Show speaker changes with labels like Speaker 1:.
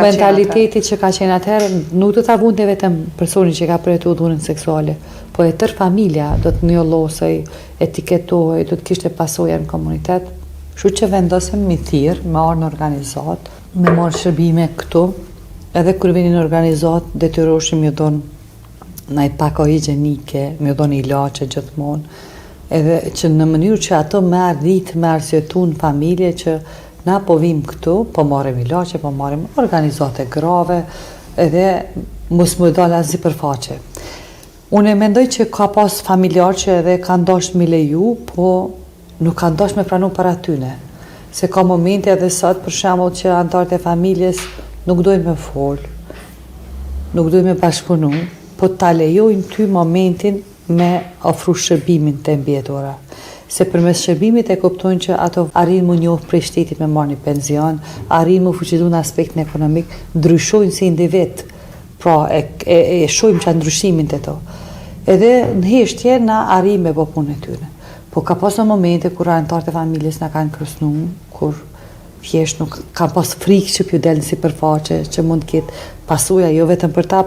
Speaker 1: mentaliteti që ka qenë atëherë nuk do ta vunte vetëm personi që ka përjetuar dhunën seksuale, po e tërë familja do të njollosej, etiketohej, do të kishte pasoja në komunitet. Kështu që vendosëm mi thirr, me ardhë në organizat, me marrë shërbime këtu, edhe kur vinin në organizat, detyroheshim ju donë ndaj pako higjienike, ju donë ilaçe gjithmonë, edhe që në mënyrë që ato me arsjetu në familje që na po vim këtu, po marrim ilaçe, po marrim organizate grave, edhe mos më dalë asnjë përfaqe. Unë mendoj që ka pas familjar që edhe kanë dashur me leju, po nuk kanë dashur me pranu para tyne. Se ka momente edhe sot, për shembull, që anëtarët e familjes nuk dojnë me fol, nuk dojnë me bashkëpunu, po ta lejojnë ty momentin me ofru shërbimin të mbjetura. Se përmes shërbimit e kuptojnë që ato arrin mu njohë prej shtetit me marrë një penzion, arrin mu fuqizu në aspektin ekonomik, ndryshojnë si individ, pra e shojmë që ndryshimin të to. Edhe në heshtje na arrin me bo punë e tyre. Po ka pas në momente kur anëtarët e familjes na kanë krysnu, kur thjesht nuk kanë pas frikë që pju delnë si përfaqe, që mund të ketë pasuja jo vetëm për ta,